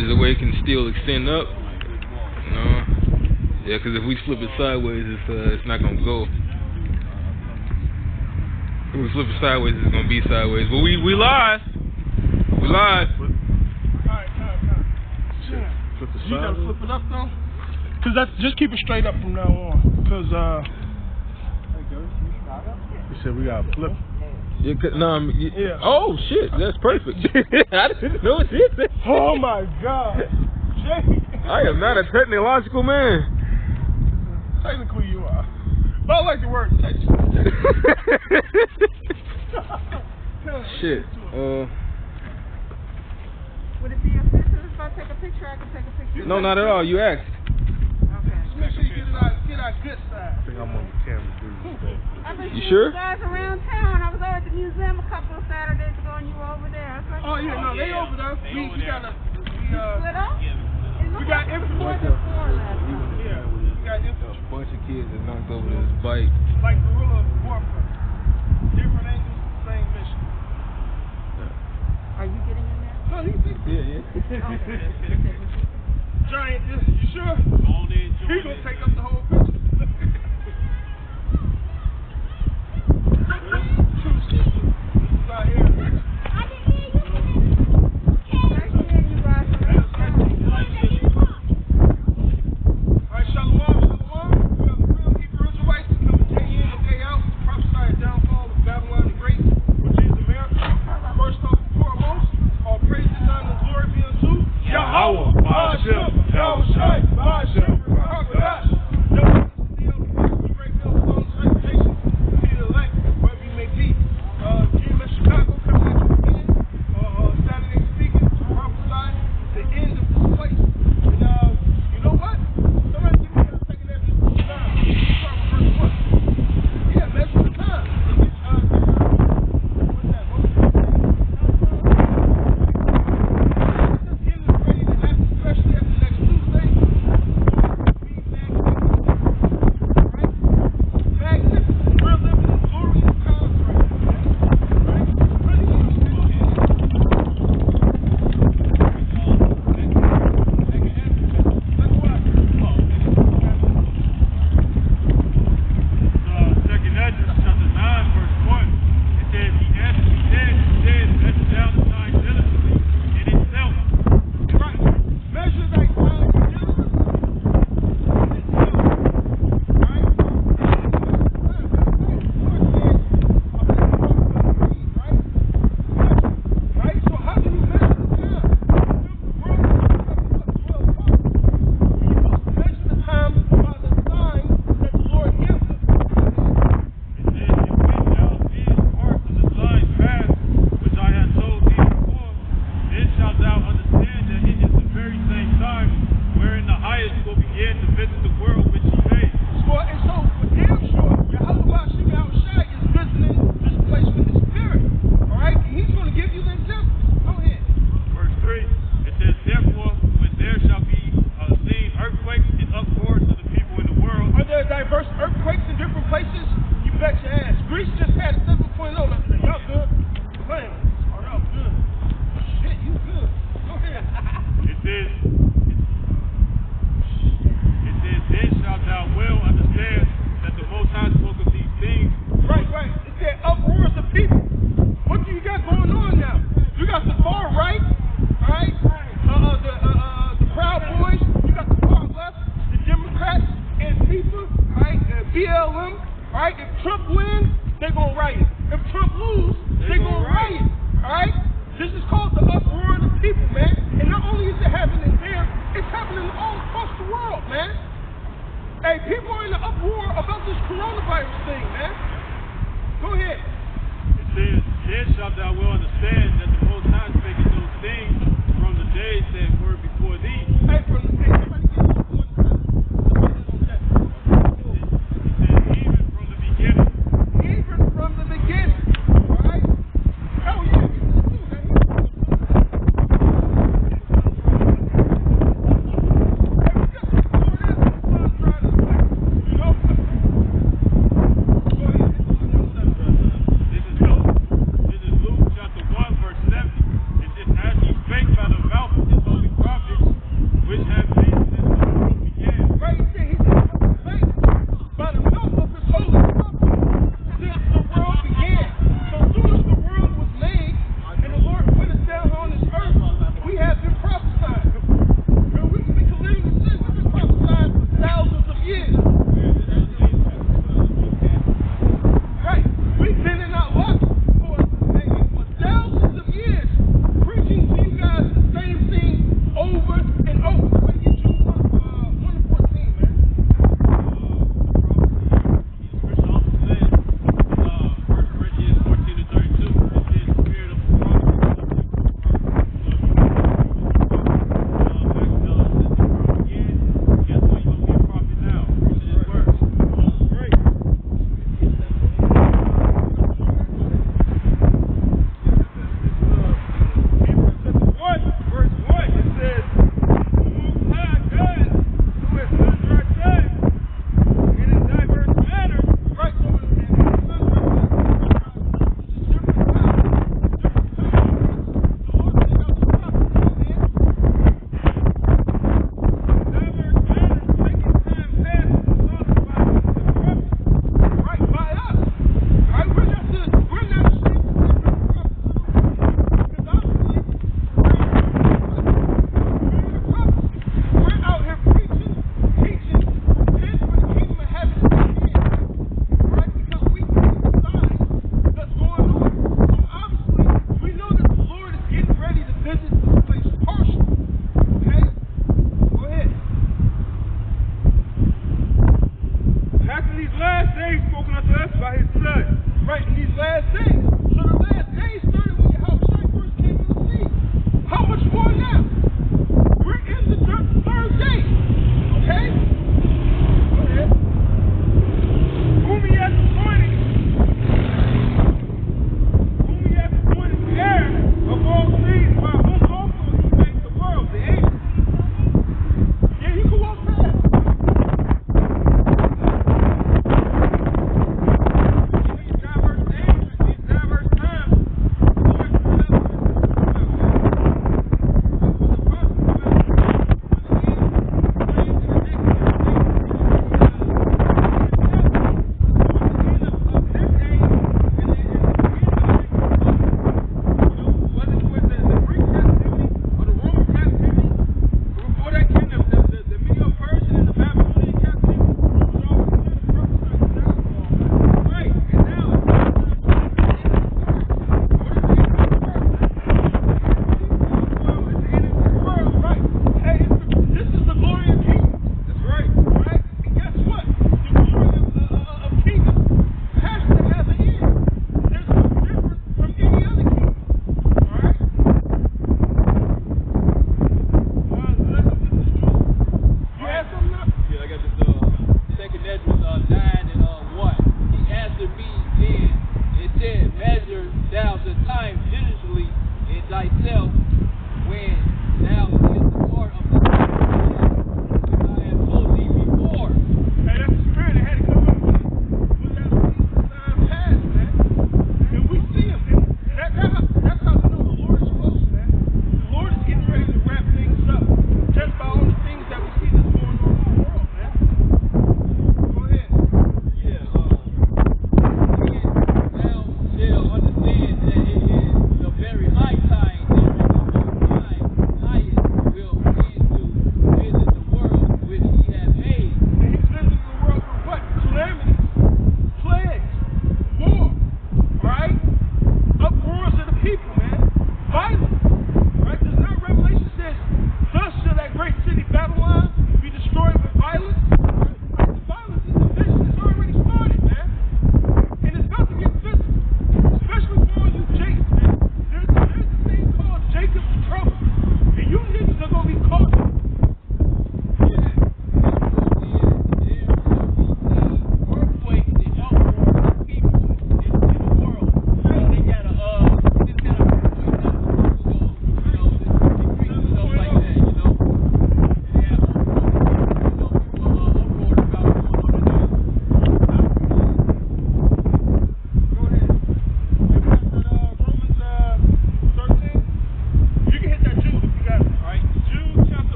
is the way it can still extend up. No. Yeah, because if we flip it sideways, it's not gonna go. If we flip it sideways, it's gonna be sideways. But we live. We live. Alright. You gotta flip it up though. Cause just keep it straight up from now on. Cause you said we gotta flip. Yeah, yeah. Oh shit, that's perfect. I didn't know it did that. Oh my god. I am not a technological man. Technically you are. But I like the word technical. Shit. Would it be offensive if I take a picture? I can take a picture. No, not at all. You asked. Okay. Make sure you get our good side. I think I'm on the camera today. You sure? You guys around town. I was over at the museum a couple of Saturdays ago, and you were over there. Oh yeah, no, they over there. We got split up? We got influence. Yeah, we got influence. A bunch of kids that knocked over this bike. Like guerrilla warfare. Different angles, same mission. Are you getting in there? No, he thinks. Yeah. Giant, you sure? He gonna take up the whole picture. Out here. Alright, shalom. We have the real Hebrew Israelites coming day in and day out to prophesy the downfall of Babylon the Great, which is America. First off and foremost, all praise and honor and glory be unto Yahweh, Ba'ashem, Yahushai, Ba'ashem, Ba'akadosh. Great millstones, citations, be the elect, wherever you may be. GMS Chicago coming at you again. Saturday speaking to prophesy the end of this place. And you know what? Somebody give me a second after this time. Start with verse 1. Yeah, measure the time. What's that? What was it? Just getting ready to happen, especially after next Tuesday. Magnificent. We're living in glorious times right now, man. Right? Really Second Ezra chapter 9, verse 1. It says, he answered me, dead, measure down the time diligently in itself. right. Measure that time diligently in itself. Right? Right? So how can you measure the time? You must measure the time by the sign that the Lord gives us. It says, and when thou seest parts of the signs past, which I have told thee before, then shalt thou understand that it is the very same time wherein the highest will begin to visit the world which he made. So for damn sure, Yahweh Ba'ashem Yahushai is visiting this place with his spirit. Alright? And he's going to give you the examples. Go ahead. Verse 3, it says, therefore, when there shall be seen earthquakes and uproars of the people in the world, Are there diverse earthquakes in different places? You bet your ass. Greece just had a 7.0 yesterday. Y'all good? Playing. Oh, y'all good. Shit, you good. Go ahead. it says, then shalt thou well understand that the Most High spoke of these things. Right. It said uproars of people. What do you got going on now? You got the far right, alright? The Proud Boys. You got the far left, the Democrats, Antifa, alright? BLM, alright? If Trump wins, they're gonna riot. If Trump lose, they're gonna riot, alright? This is called the uproar of the people, man. And not only is it happening there, it's happening all across the world, man. Hey, people are in the uproar about this coronavirus thing, man. Go ahead. It says, then shalt thou well understand that the Most High spake of those things from the days that were before thee. Hey, from the days, somebody get this one time. It says, even from the beginning. Even from the beginning. Alright? Hell yeah, you can do that. Hey, we got some more of that. The sun's trying to like, you know? Go ahead. This is Luke chapter 1, verse 70. It says, as he spake by the mouth of his holy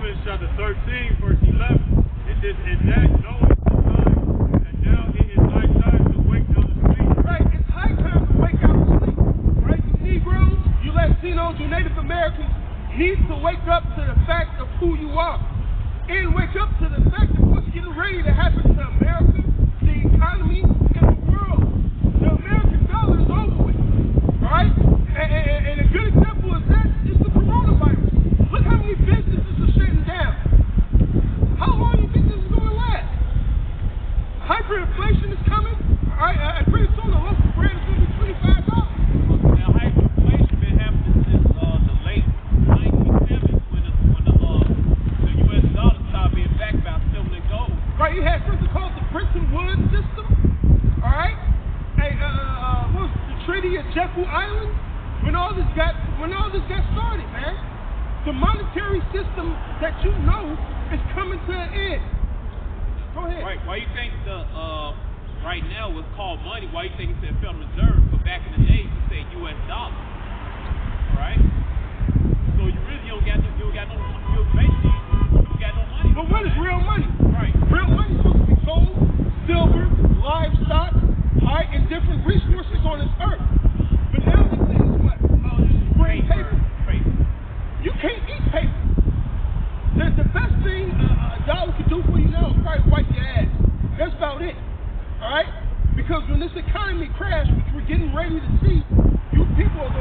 Romans chapter 13, verse 11. It says, "And that knoweth the time, and now it is high time to wake out of sleep." Right, it's high time to wake out of sleep. Right, you Negroes, you Latinos, you Native Americans need to wake up to the fact of who you are. And wake up to the fact of what's getting ready to happen to America, the economy, and the world. The American dollar is over with. Alright? And a good example of that is the coronavirus. Look how many businesses are shutting down. How long do you think this is going to last? Hyperinflation is coming. Alright, and pretty soon the loaf of bread is going to be $25. Now, hyperinflation been happening since the late 1970s when the U.S. dollar started being backed by silver and gold. Right, you had something called the Bretton Woods system. Alright? What was the Treaty of Jekyll Island? When all this got started, man. The monetary system that you know is coming to an end. Go ahead. Right. Why you think right now what's called money? Why you think it said Federal Reserve? But back in the day, you said U.S. dollar. All right. So you really don't got no money. But what is real money? Right. Real money is supposed to be gold, silver, livestock, alright, and different resources on this earth. But now this is what? Oh, this is green paper. You can't eat paper. The best thing a dollar can do for you now is probably wipe your ass. That's about it. Alright? Because when this economy crashes, which we're getting ready to see, you people are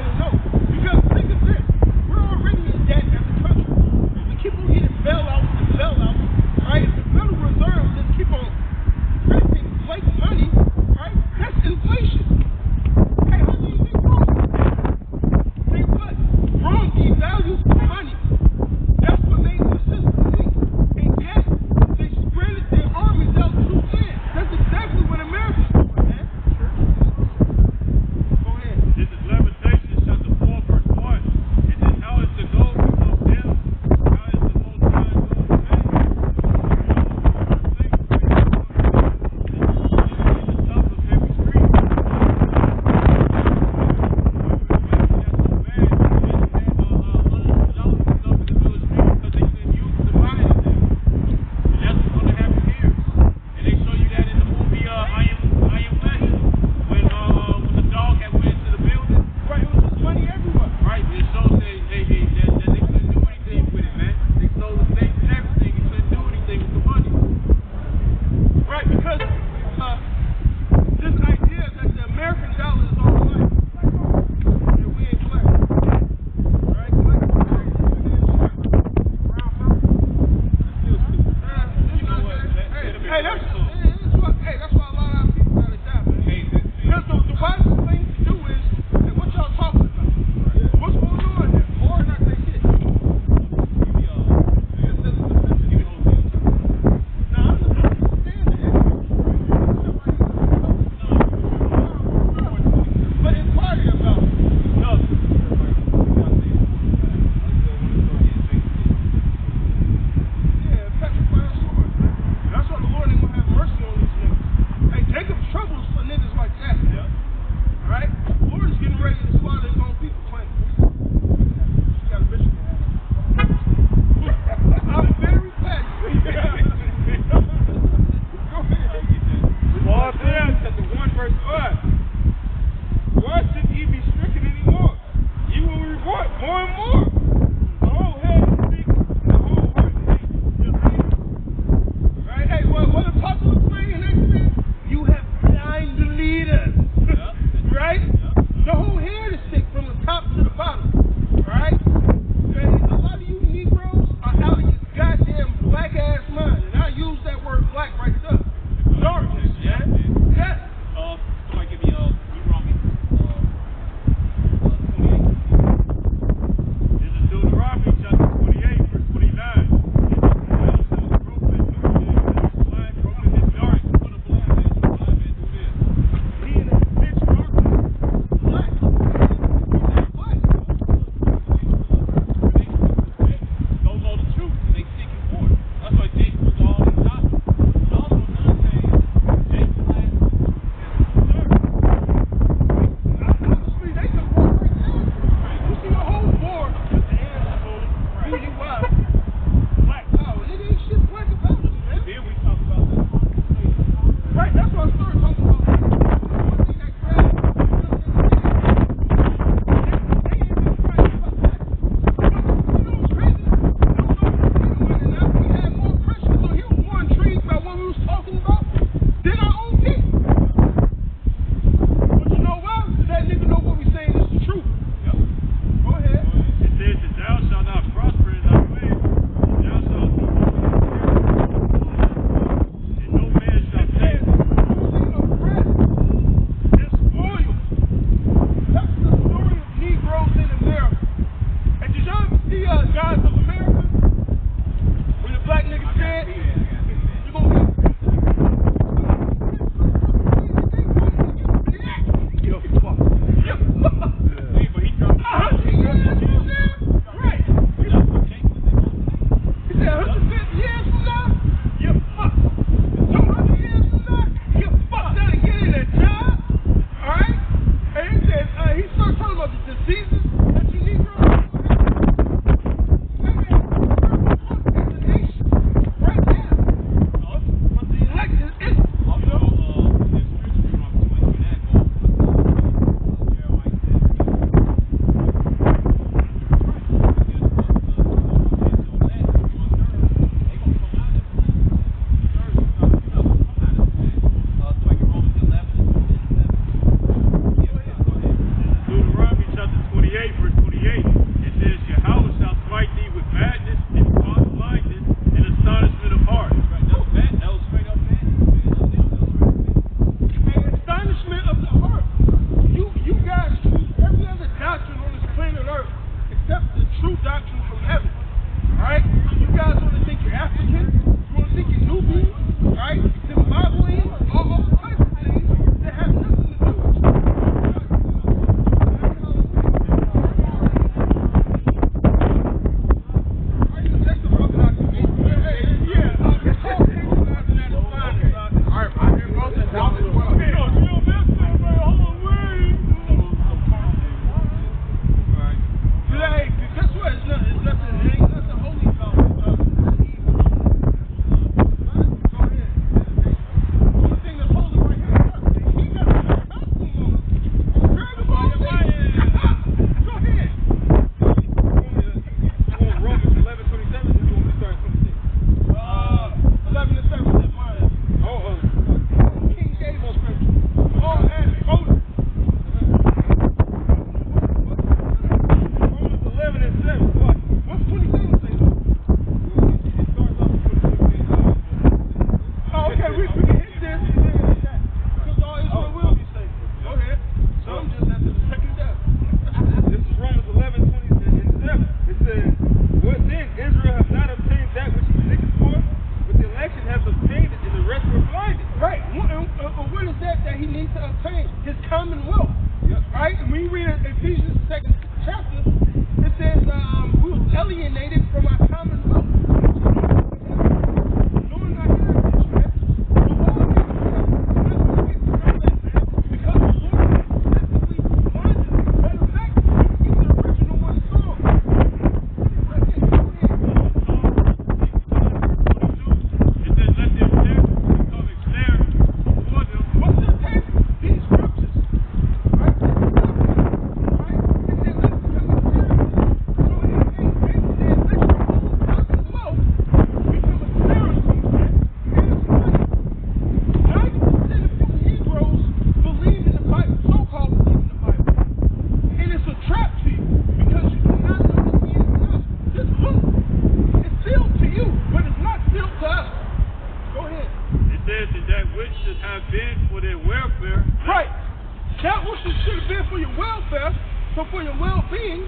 So for your well-being,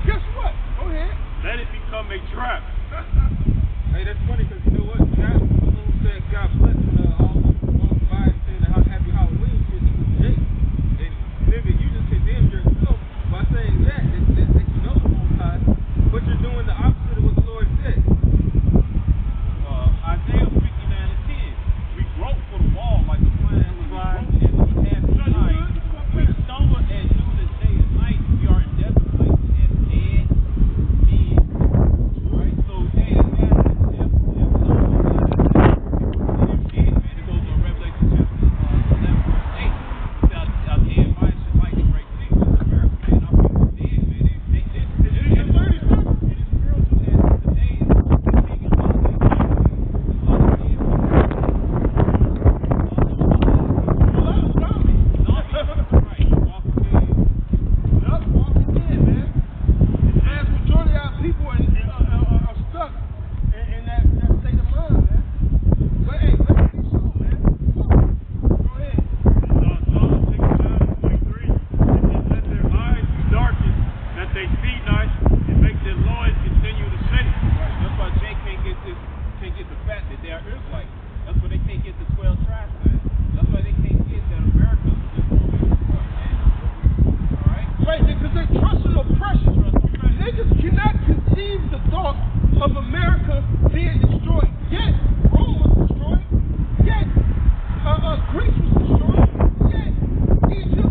guess what? Go ahead. Let it become a trap. Hey, that's funny because you know what? God, who said God bless all the vibes saying the happy Halloween shit to Jake. And nigga, you just condemned yourself by saying that you know the Most High, but you're doing the opposite of what the Lord said. Isaiah 59:10. We grope for the wall like a plant was lying and we have night. We stumble at noon and day and night. We are in desert places and dead men. Right? So dead men if dead men, it goes on Revelation chapter 11 verse 8. Without dead bodies should like a great thing. What's America, man? Our people dead, man. It is spiritual as today is taking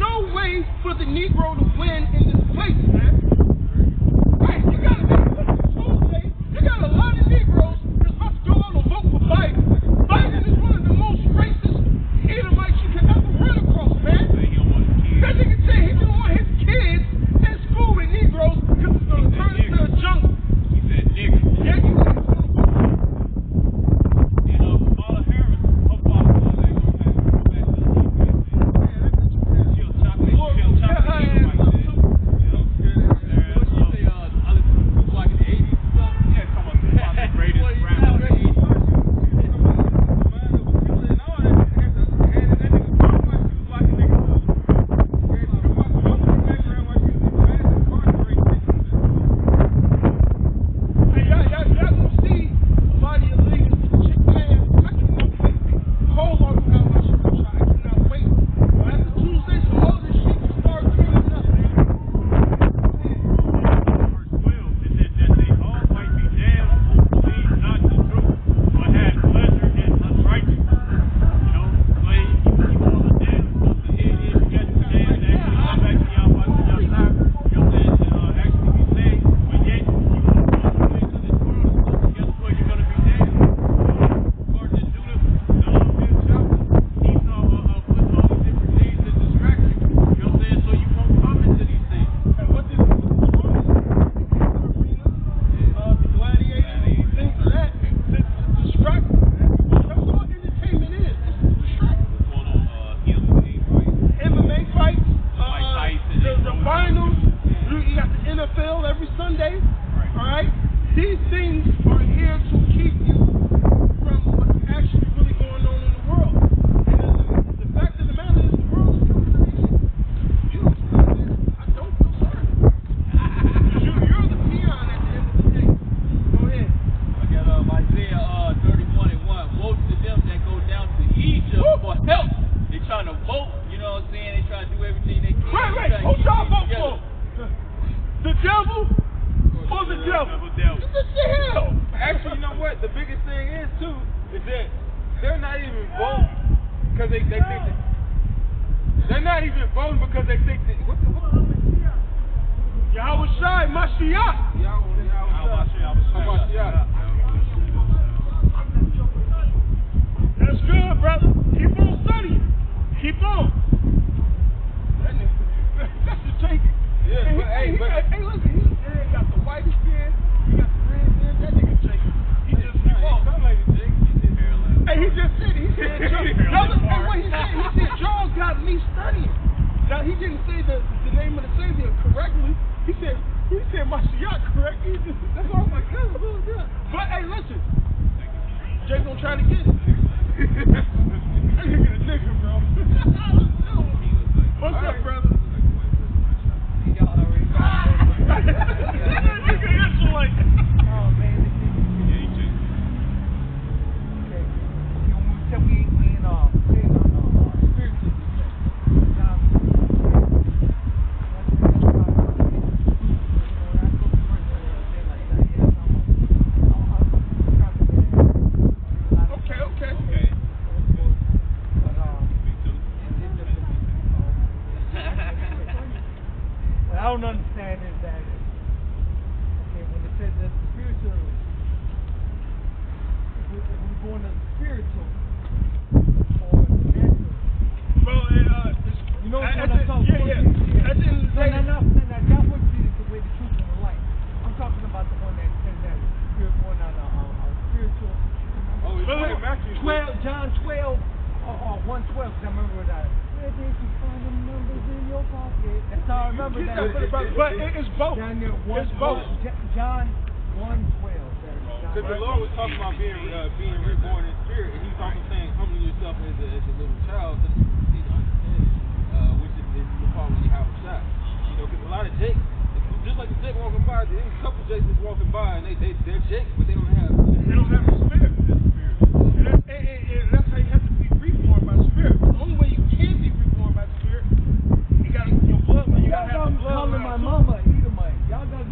no way for the Negro to win in this place, man. Hey, you gotta be Tuesday. You got a lot of Negroes that's about to go out and vote for Biden. Biden is one of the most racist Edomites you can ever run across, man. That nigga said he didn't want his kids in school with Negroes because it's gonna turn into a jungle. He said nigga. Yeah, you said it's gonna vote. And Kamala Harris, her father was like, go back to the defense. She'll chop it. She'll chop it like that. John 12 or 112, because I remember that. Where did you find the numbers in your pocket? That's how I remember that. But it's both. It's both. John 112. Because the Lord was talking about being reborn in spirit, and He's also saying, humble yourself as a little child, so that you can see the understanding, which is the part where you have a shot. You know, because a lot of Jakes, just like the Jake walking by, there's a couple Jakes that's walking by, and they're Jakes, but they don't have the spirit. And that's how you have to be reborn by the spirit. The only way you can be reborn by the spirit, you gotta your blood. You gotta have the blood. Calling my mama Edomite. Y'all got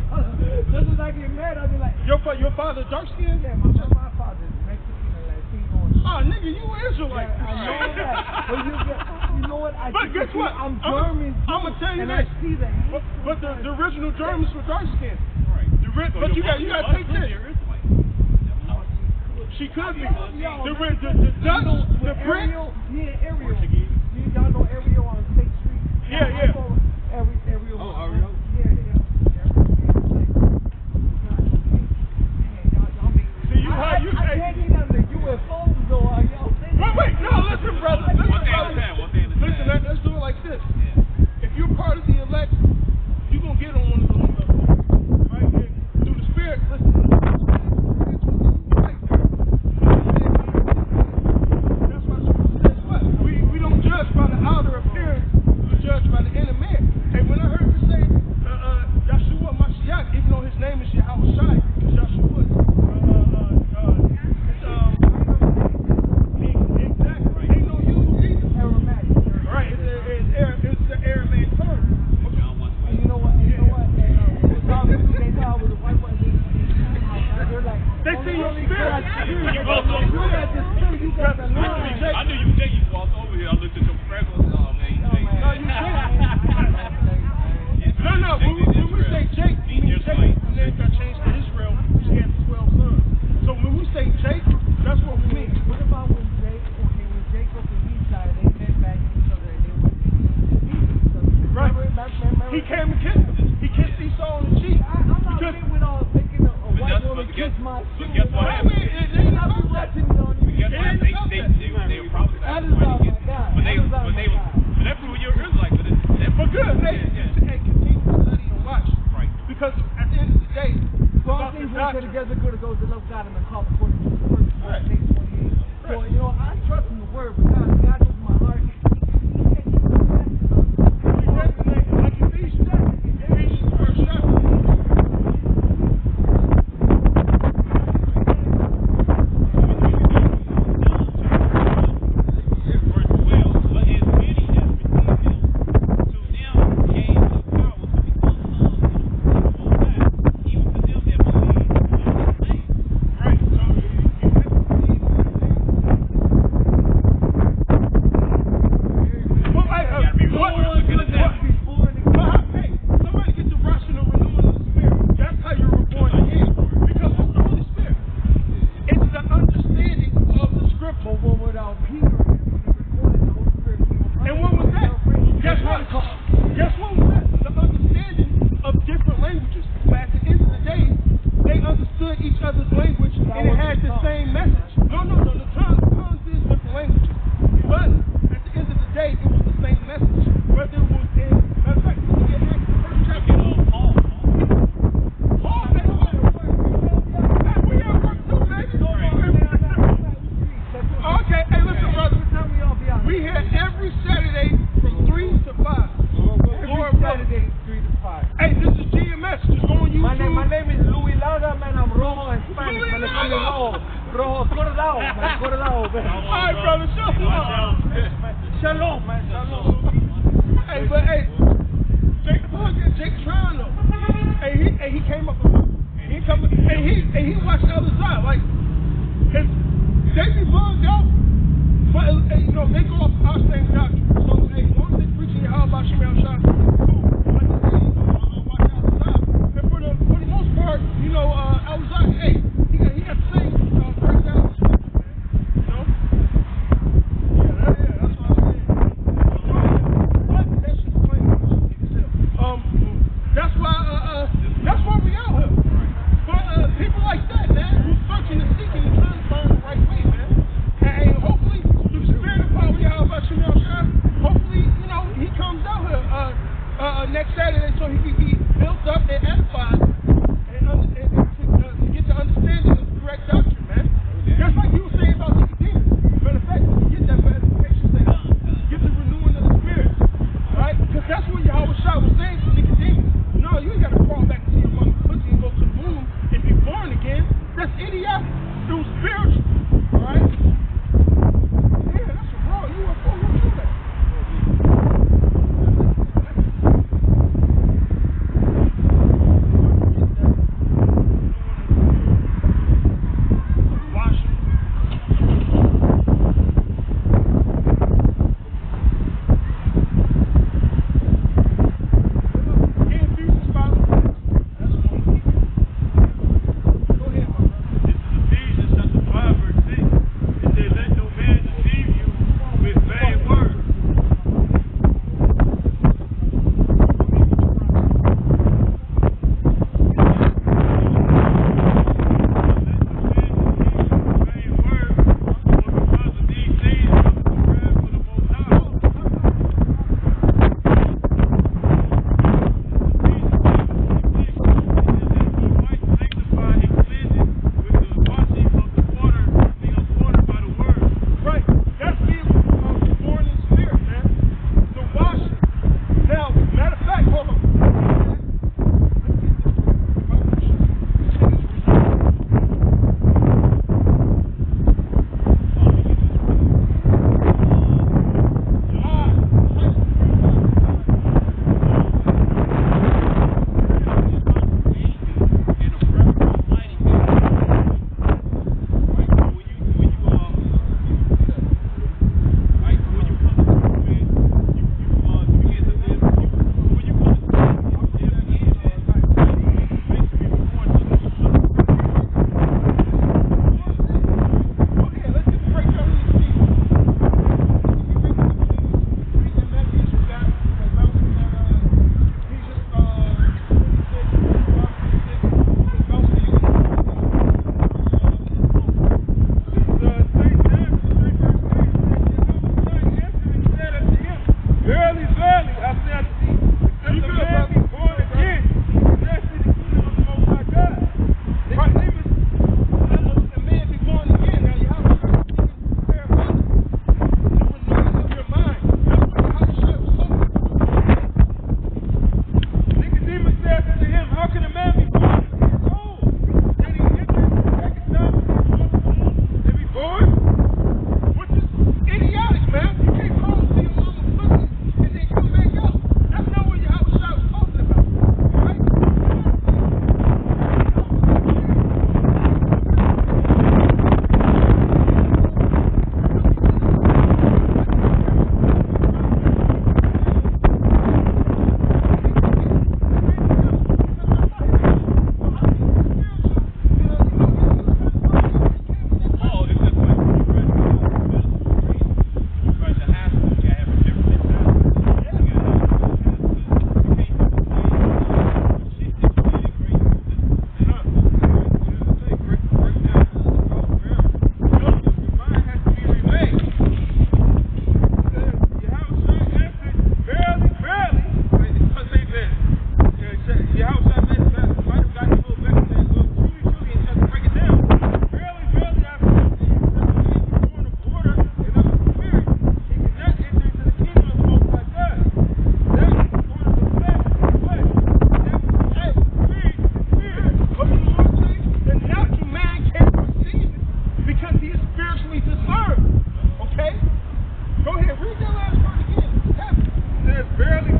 just as I get mad, I'll be like, your father dark skin? Yeah, my father is Mexican and Latino. Oh, nigga, you Israelite. Yeah, I know that. But you know what? I But guess what? I'm German. I'm gonna tell you and this. I see that. But the original Germans were dark skinned. Right. But you got to take this. She could be. The Dutch, the Brits. Me and Ariel. Y'all know Ariel on State Street? Yeah. Ariel. Oh, Ariel? I can't eat on the UFOs though. Wait, no, listen, brother. Listen, let's do it like this. If you're part of the elect, you're going to get on one of those levels. Right? Through the Spirit, listen. That's what we don't judge by the outer appearance, we judge by the inner man. Hey, when I heard you say Yahshua Mashiach, even though his name is Yahweh Shai, because Yahshua they see your spirit. I knew you Jake. You walked over here. I looked at your freckles. Oh man, No. When we say Jake, we mean Jake. His name got changed to Israel. He had 12 sons. So when we say Jake, that's what we mean. What about when Jacob and Esau, they met back each other and they were each other? Right. Remember? He came and kissed him. He kissed Esau on the cheek. I'm not getting with all thinking a white woman kiss my but guess what happened? They ain't about that. Guess what? They were probably That is all my God. but that's who you're like. But good. Hey, continue to study and watch. Right. Because at the end of the day, All things work together good to those that love God and are called according to His purpose. Right. Page 28. So, I trust in the Word, but God knows my heart. like Ephesians first chapter.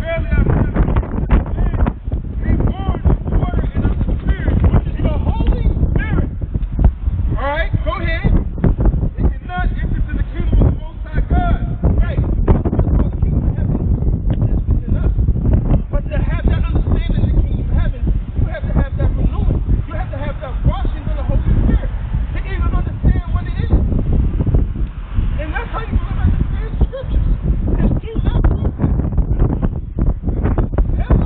Verily I say unto you, be born of water and of the Spirit, which is the Holy Spirit. All right, go ahead. It cannot enter to the kingdom of the Most High God. Right. So the kingdom of heaven is within us. But to have that understanding of the kingdom of heaven, you have to have that renewing. You have to have that washing of the Holy Spirit to even understand what it is. And that's how you can understand the scriptures. It's through that process. Heaven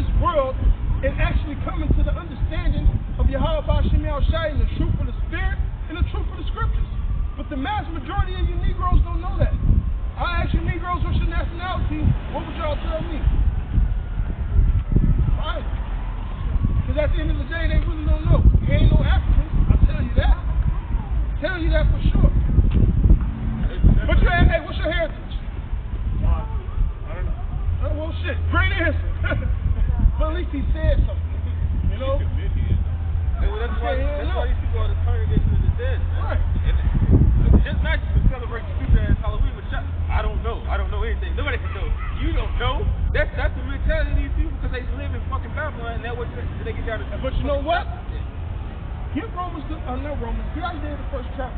this world and actually coming to the understanding of Yahweh B'Shem Yahushai and the truth of the Spirit and the truth of the Scriptures. But the mass majority of you Negroes don't know that. I ask you Negroes, what's your nationality? What would y'all tell me? Right. Because at the end of the day, they really don't know. You ain't no Africans, I'll tell you that. Tell you that for sure. But you, hey, what's your heritage? I don't know. Oh, well, shit, great answer. But at least he said something. You know? Hey, well, that's why you see all the congregation of the dead. Man. Right. And it's not just to celebrate stupid ass Halloween, but I don't know. I don't know anything. Nobody can know. You don't know. That's the mentality of these people because they live in fucking Babylon and that's what they get down to. But you know what? Get Romans, not Romans, get Isaiah the first chapter.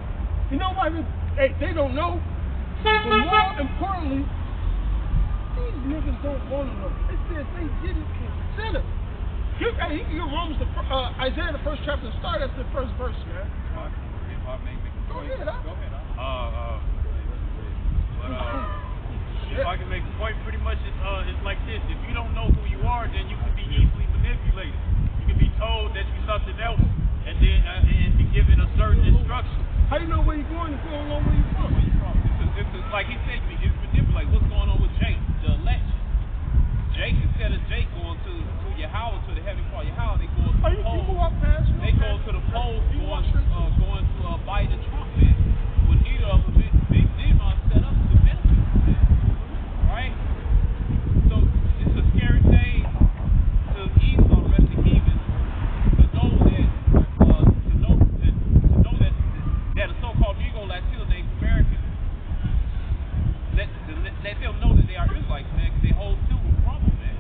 You know why? They don't know. But more importantly, these niggas don't want to know. It says they didn't consider. You can get Romans, Isaiah the first chapter, start at the first verse, man. Go ahead. If I can make a point, pretty much it's like this. If you don't know who you are, then you can be easily manipulated. You can be told that you're something else and then be given a certain instruction. How do you know where you're going and going on where you're from? It's like he said, it's manipulate. What's going on with Jake, the election? Jake, instead of Jake going to Yahweh, to the heavenly part of Yahweh, they go to the polls. They go to the polls going to Biden and Trump, man. With neither of them, they set up to benefit from that. Right? So it's a scary thing to ease on the rest of the heathens to know that a so-called Negro Latino named American let them know that they are Israelites, man, because they hold still with crumble, man.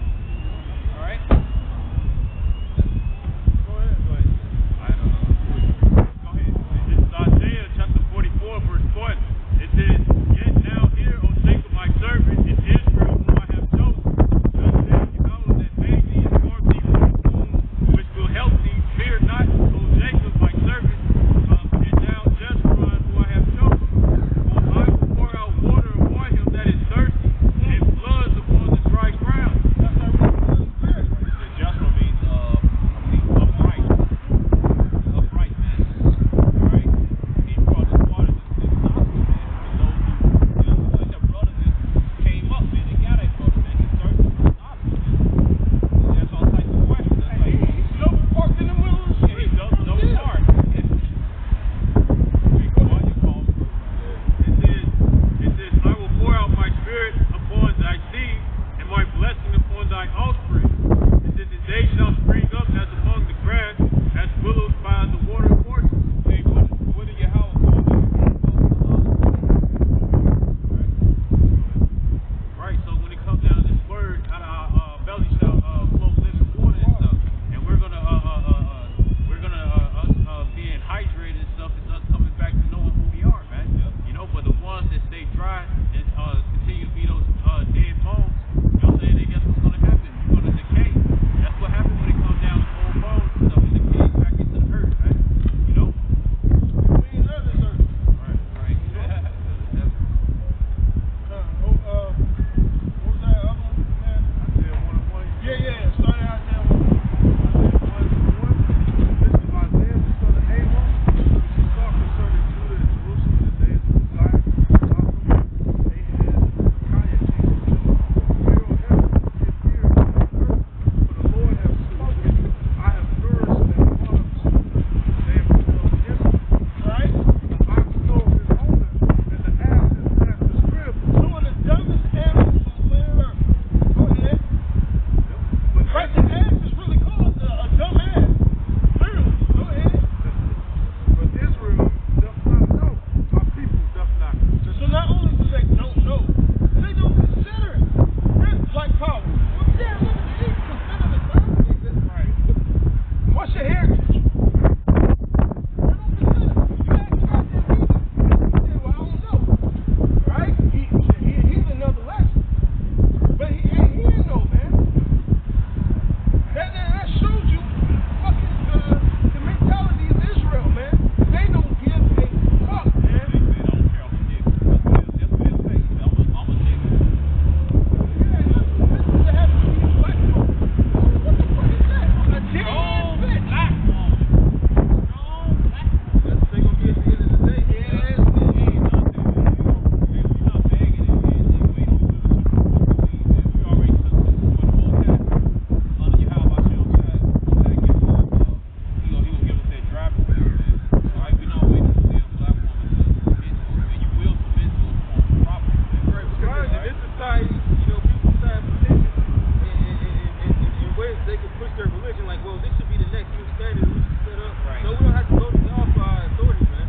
standard we should set up. Right. So we don't have to go to y'all for our authority, man.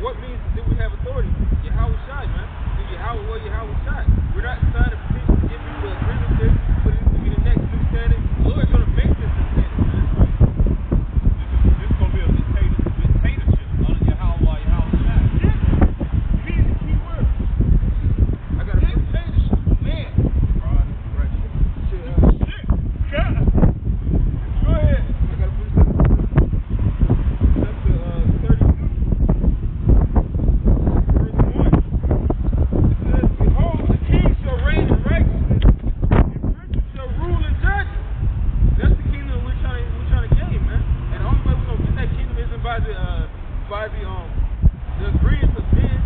What means that we have authority? Yahweh Shai, man. Yahweh, well, Yahweh Shai. We're not signing a petition to get people to agree with this, but it's to be the next new standard. The Lord's going to make this a standard, man. This is going to be a dictatorship under Yahweh Shai. Key is the key word. I got a Dictatorship. Man. right. Shit, Shit. God. Go ahead. I got a precept. That's the 32. Verse 1. It says, behold, the king shall reign in righteousness, and princes shall rule in judgment. That's the kingdom we're trying to gain, man. And the only way we're gonna get that kingdom isn't by the agreement of men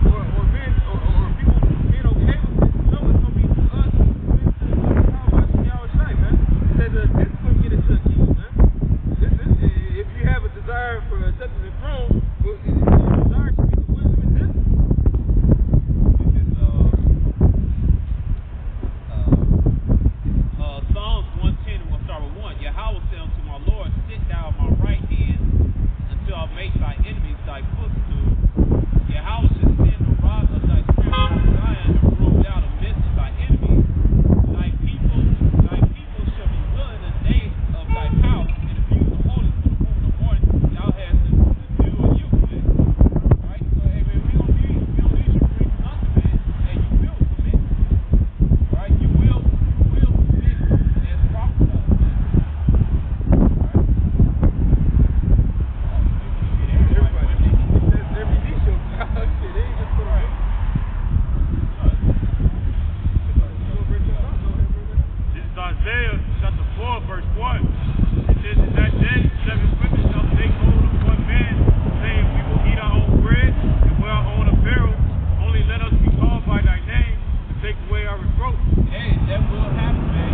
or men or people being okay with this. No, it's gonna be us. How about Yahweh Shai, man? It says this is gonna get us to a kingdom, man. If you have a desire for accepting the throne, well, the desire should be the wisdom and discipline. This is Psalms 110, and we'll start with 1. Yahweh said unto my Lord, sit thou on my right hand until I make thy enemies thy footstool. Yahweh shall send the rod of thy spirit on Zion and rule out amidst of thy enemies. Thy people shall be good in the day of thy power, and if you the holy for the moon of the morning, thou hast to do a you commit. Right? So hey man, we don't need you to bring nothing, man, and you will commit. Right? You will commit as prophesied, man. Right? Everybody. It says every knee shall bow. Shit, they ain't just put right. This is Isaiah chapter 4, verse 1. It says, in that day, 7 women shall take hold of one man, saying, we will eat our own bread and wear our own apparel. Only let us be called by thy name to take away our reproach. Hey, that will happen, man.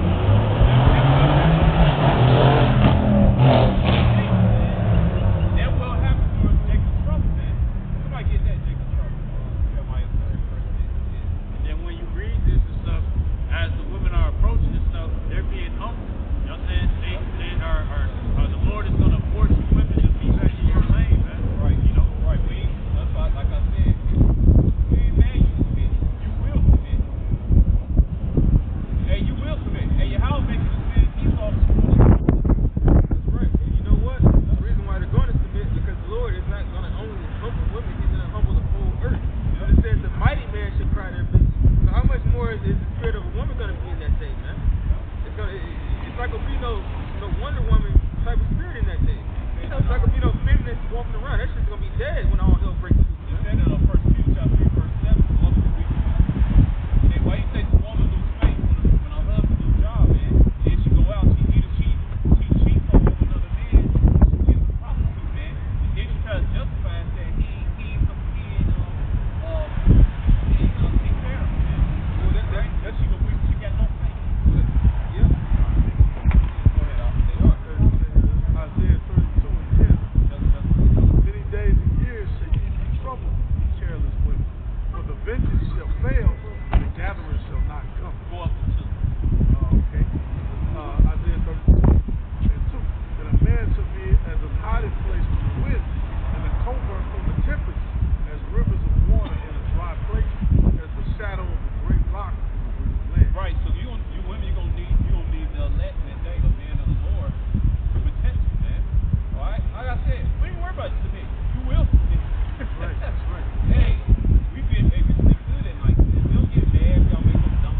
That will happen for Jacob's trouble, man. Somebody get that Jacob's trouble. Jeremiah 30, verse 6. And then when you read this and stuff, as the women are approaching and stuff, they're being humble. You know what I'm saying? They are the Lord is going to force you women to be back in your lane, man. Right, you know, right. That's why, like I said, we ain't mad you commit. You will commit. Hey, you will commit. Hey, Yahweh making us commit. He's all the That's right. And you know what? The reason why they're going to submit because the Lord is not going to only humble women, he's going to humble the whole earth. But it says the mighty man should cry their victory. So how much more is the spirit of a woman going to be in that day, man? It's not going to be no Wonder Woman type of spirit in that day. It's not going to be no feminist walking around. That shit's going to be dead when all hell breaks loose. You said it on 1 Peter chapter 3, verse 7. Woman will be weak. Hey, why you say the woman lose faith when her husband do job, man? Then she go out, she cheats on with another man, she gets a prostitute, man. And then she tries to justify and say he ain't gonna take care of her, man. Well, That she go weak, she got no faith. yeah. Go ahead, they are. Isaiah 32 and 10. Many days and years shall ye be troubled, careless women. For the vengeance shall fail, and the gathering shall not come. Go up to 2. Okay. Isaiah 32 and 2. That a man shall be as a hiding place from the wind, and a covert from the tempest, as rivers of water in a dry place, as the shadow of a great rock in the land. Right, so you women, you're gonna need the elect that day, the man of the Lord, to protect you, man. Alright? Like I said, we ain't worry about you today. You will submit. Right, that's right. Hey, we sleep good at night. We don't get mad, y'all make them dumb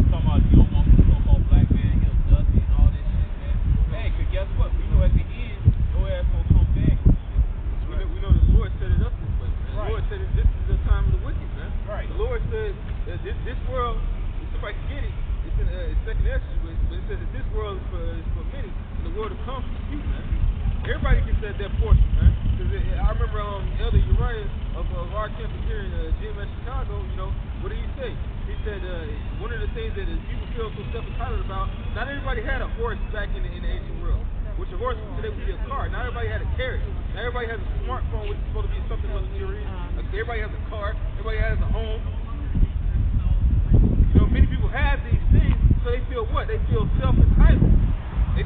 talking about you don't want the so-called black man, he'll dusty and all this shit, man. Hey, cause guess what? We know at the end, your ass gonna come back. We know the Lord set it up this way, man. Right. The Lord said this is the time of the wicked, man. Right. The Lord said that this world, if somebody can get it, it's in second Exodus, but it says that this world is for many, and the world will come for few, man. Everybody gets that portion, man. Because I remember Elder Uriah of our campus here in GMS Chicago, you know, what did he say? He said one of the things that people feel so self-entitled about, not everybody had a horse back in the ancient world. Which a horse today would be a car. Not everybody had a carriage. Now everybody has a smartphone, which is supposed to be something luxurious. Everybody has a car. Everybody has a home. You know, many people have these things, so they feel what? They feel self-entitled. They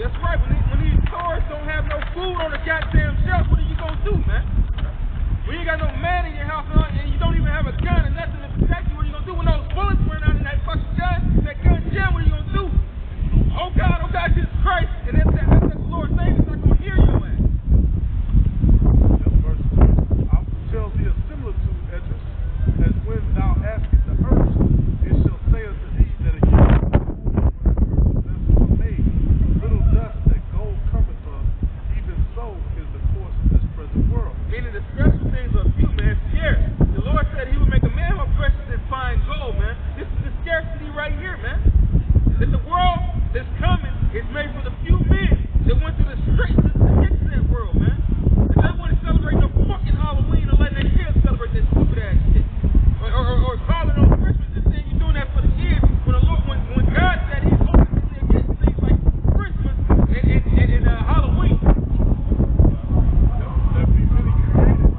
That's right. When these tourists don't have no food on the goddamn shelf, what are you gonna do, man? When you ain't got no man in your house and you don't even have a gun and nothing to protect you, what are you gonna do when those bullets run out in that fucking gun? That gun jam, what are you gonna do? Oh God, Jesus Christ! And that's the Lord saying it's not gonna hear you, man. Verse 2. I will tell thee a similitude, Edris, as when thou askest the earth, it shall say unto thee that again vessels are made. Little dust that gold cometh of, even so is the course of this present world. Meaning the special things are few, man, scarce. The Lord said he would make a man more precious than fine gold, man. This is the scarcity right here, man. That the world that's coming is made for the few men that went through the straight to get to that world, man. And they want to celebrate no fucking Halloween or letting their kids celebrate that stupid ass shit. Or calling on Christmas and saying you're doing that for the kids when the Lord, when God said he's ultimately against things like Christmas and Halloween. There be many created,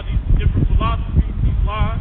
These different philosophies, these lies.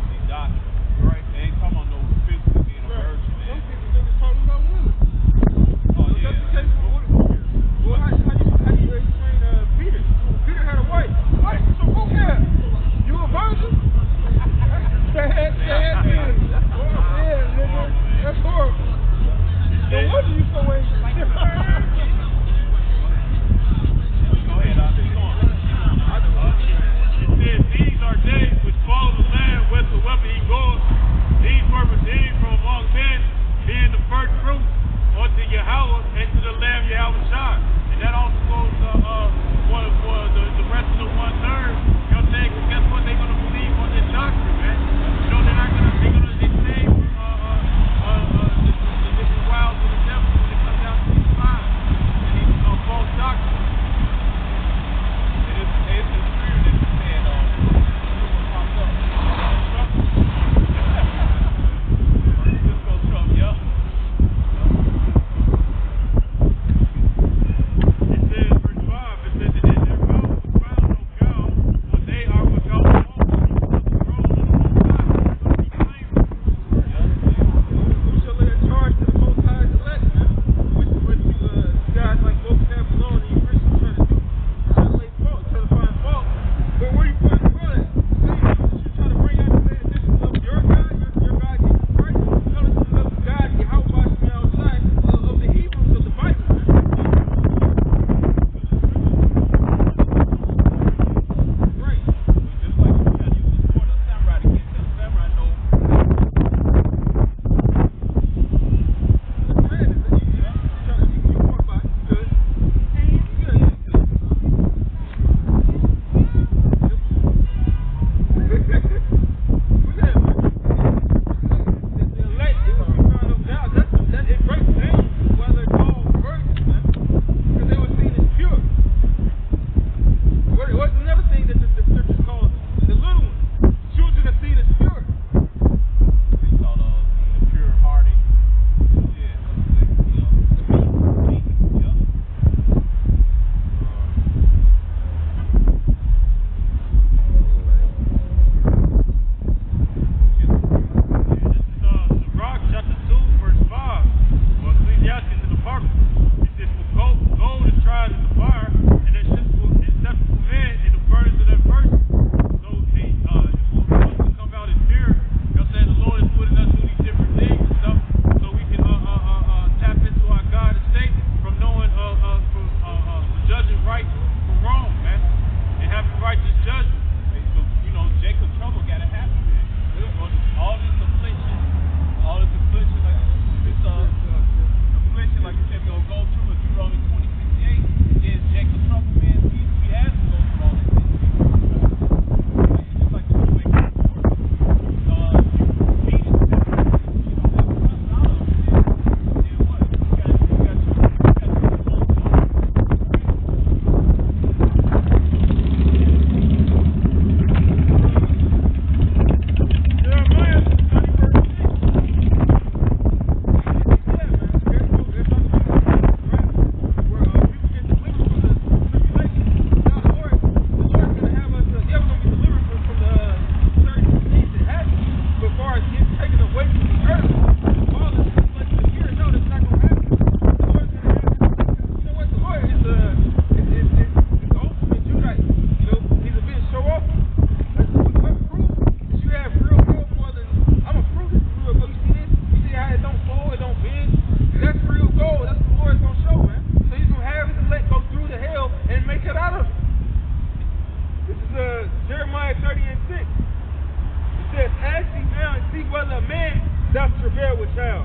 whether a man doth travail with child.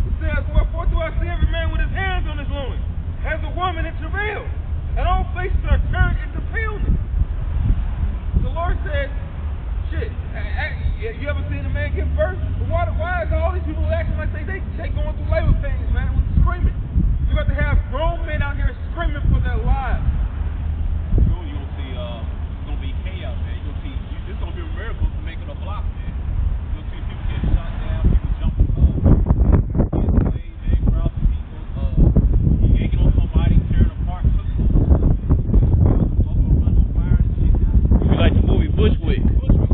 It says, wherefore do I see every man with his hands on his loins, as a woman in travail, and all faces are turned into paleness. The Lord said, shit, you ever seen a man give birth? But why is all these people acting like they going through labor pains, man, with screaming? You got to have grown men out here screaming for their lives. You'll see, it's gonna be chaos, man. You'll see, it's gonna be a miracle to make it a block, man. You'll see people getting shot down, people jumping up, getting slain, man, crowds of people, yanking on somebody, tearing apart, We like the movie Bushwick.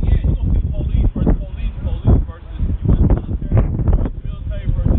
Yeah, you're gonna see police versus U.S. military versus U.S. military.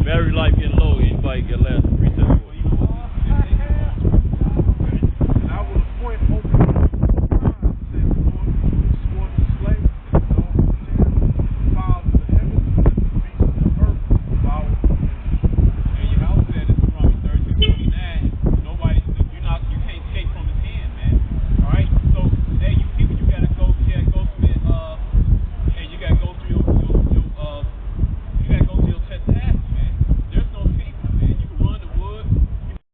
Battery life getting low. Anybody get less?